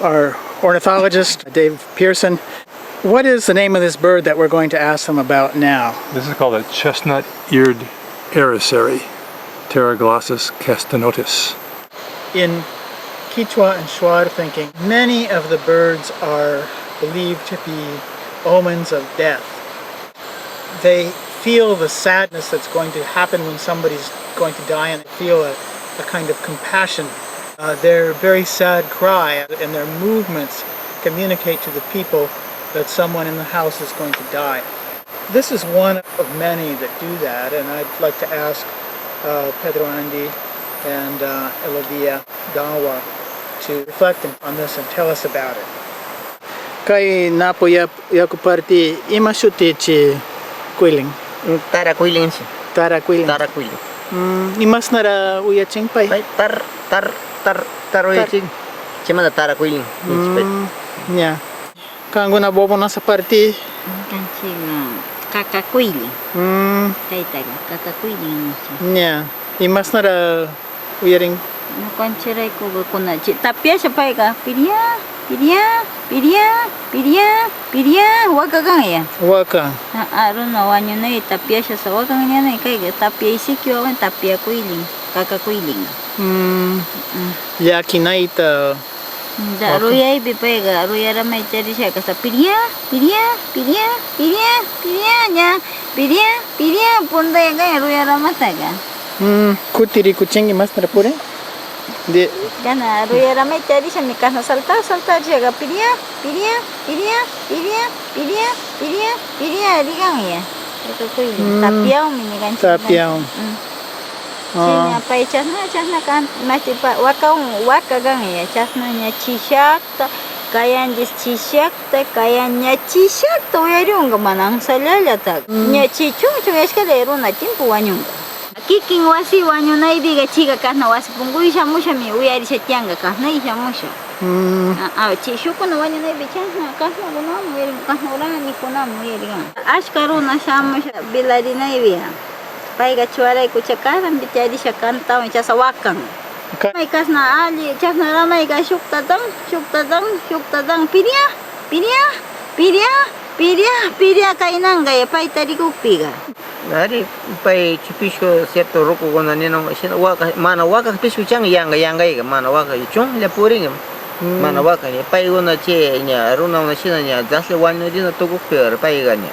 our ornithologist, Dave Pearson. What is the name of this bird that we're going to ask them about now? This is called a chestnut-eared aracely, Pteroglossus castanotis. In Quechua and Shuar thinking, many of the birds are believed to be omens of death. They feel the sadness that's going to happen when somebody's going to die, and feel a kind of compassion. Their very sad cry and their movements communicate to the people that someone in the house is going to die. This is one of many that do that, and I'd like to ask Pedro Andy and Elodia Dawa to reflect on this and tell us about it. Kay napo yaku parti ima shuti chi quiling. Tara quiling siya. Tara quiling. Tara quiling. Imas nara uyaching pay. Tar uyaching. Chima tara quiling. Yeah. Kango na bobo na sa parti. Kanching kakaquiling. Kay taga kakaquiling. Yeah. Imas nara uyaring. No kanchiray ko kuna chi tapia siya pay ka. Piria, waka kang ya. Waka. Aron na wanyo na tapia siya sa waka niya na kay tapia isikyo ang tapia quiling, kakaquiling. Yaki na ita. Da ruya ibi pay ka, ruya ra may tari siya ka sa piria nya. Piria punta ya kay ruya ra mataga. Kutiri kucing imas nara pure. De Gana ruya ra may tari siya mikas na salta siya ka piria rigang ya. Kakaquiling. Tapia minigan siya. tapia. Sinya pay chasna kan masih pa waka gang ya chasna nya chisyak kayan dis chisyak kayanya chisyak to yariung manang salala ta nya chichung eskale runa timpu wanyung kiking wasi wanyu na ibiga chiga kana wasi pungu isha musha mi uyari setianga kana isha musha chishuko na wanyu na ibiga chasna kana guna muiri kana urana ni kuna muiri ashkaru na shamusha bilari na ibiga paiga chuaray kuchakaran bitari siya kanta siya sa wakang. May kas na ali, chas na ramay ka syuktadang, piria kainang gaya pay tari kupiga. Dari pay chupisco cierto roko ko na ninong waka mana waka pisco chang yanga mana waka chung lapuring mana waka ni pay ko na che nya runa na sina nya dasle wanyo din na tuguk per pay ganya.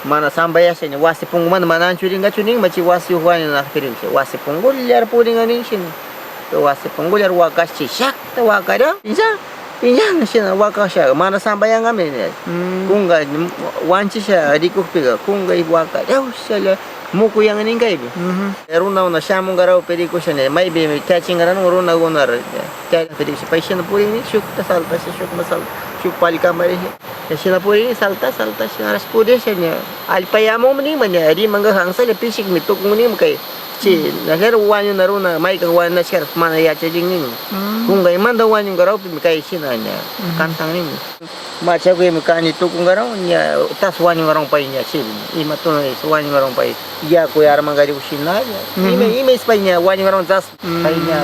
Mana sambaya siya wasi pungman manan churing machi wasi huwan na piring siya wasi punggol yar puring aning siya wasi punggol yar wakas siya ta wakara inja siya wakas siya mana sambaya ngamin kung ga wanchi siya adikuk piga kung ga waka siya muku yang aning kay runa na siya mong garaw pedi ko siya may be catching garan runa gonar pedi siya paisya na puring ni syuk ta salta siya syuk masal syuk pali kamari siya puri salta siya aras pudi siya niya alpayamo mani manya adi mangga hangsa le pisik mituk muni kay si nagar wanyo naruna may kang wan na siya mana ya chajing ni kung gay man daw wanyo garaw kay siya niya kantang ni macha ko kani tukung garaw niya tas wanyo garaw pay niya sil ima to wanyo garaw pay ya ko yar mangari usina ima spay niya wanyo garaw tas pay niya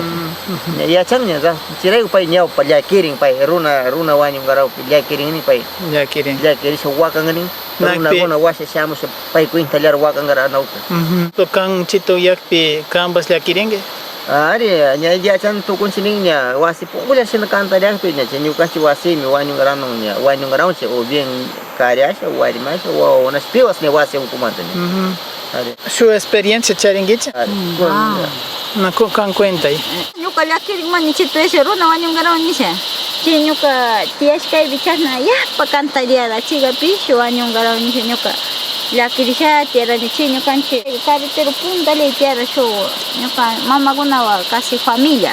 ya chang niya tas siray pay niya palya kiring pay runa wanyo garaw palya kiring ni pay Ya kiring siya wakang ni runa ko na wasya siya mo siya pay ko intalyar wakang garaw na uto to kang chito yakpi kambas la kiring ari nya dia chan tukun sining nya wasi pungula siya nakanta dia pe nya chenyu kasi wasi mi wanyu garanong nya wanyu garang siya o bien karya siya wari mas o nas piwas ne wasi hukuman ni ari su experiencia charingicha na ko kang kwenta Nyuka lakiring man chito siya runa wanyu garang ni siya nyuka tias kay bichas na ya pakanta dia la chiga pisho wanyu garang ni siya nyuka la kirisha tierra ni chino canche carretero punta le tierra show nyoka mama gunawa casi familia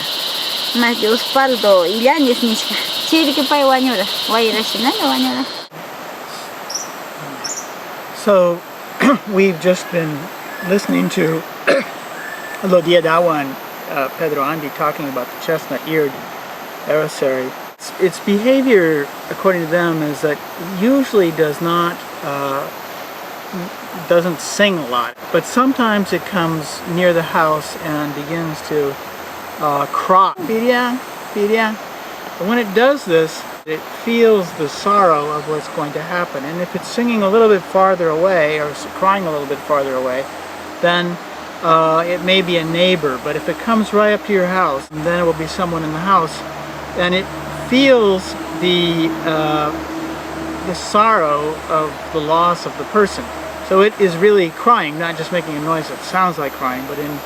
más de Osvaldo y Llanes niska chiri que pai wanyura waira shinana wanyura. So we've just been listening to Elodia Dawa and Pedro Andy talking about the chestnut-eared aracely. Its behavior, according to them, is that usually doesn't sing a lot, but sometimes it comes near the house and begins to cry. Piria, And when it does this, it feels the sorrow of what's going to happen. And if it's singing a little bit farther away or crying a little bit farther away, then it may be a neighbor. But if it comes right up to your house, then it will be someone in the house, and it feels the sorrow of the loss of the person. So it is really crying, not just making a noise that sounds like crying, but in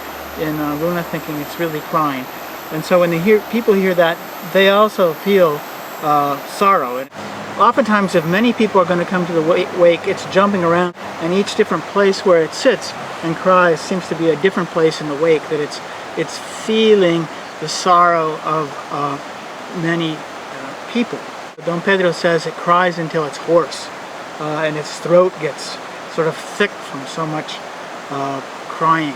Runa thinking it's really crying. And so when people hear that, they also feel sorrow. And oftentimes, if many people are going to come to the wake, it's jumping around, and each different place where it sits and cries seems to be a different place in the wake, that it's feeling the sorrow of many people. Don Pedro says it cries until it's hoarse, and its throat gets sort of thick from so much crying.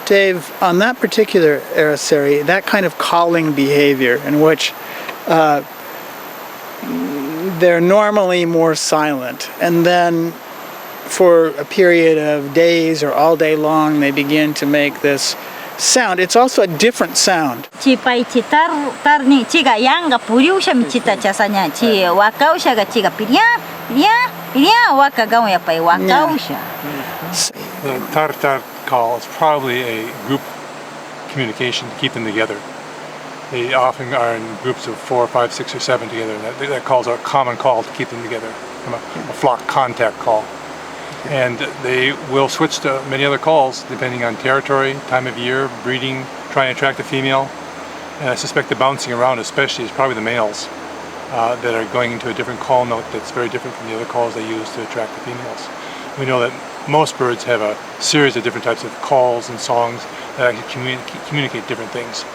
Dave, on that particular Araceli, that kind of calling behavior in which they're normally more silent, and then for a period of days or all day long they begin to make this sound. It's also a different sound. Cipai tarni ciga yang ga puriusha micita casanya ci wakausha ga ciga piria waka gau ya pai wakausha. The tar call is probably a group communication to keep them together. They often are in groups of 4, 5, 6, or 7 together. That calls are a common call to keep them together, a flock contact call. And they will switch to many other calls depending on territory, time of year, breeding, try and attract a female. And I suspect the bouncing around especially is probably the males that are going into a different call note that's very different from the other calls they use to attract the females. We know that most birds have a series of different types of calls and songs that actually communicate different things.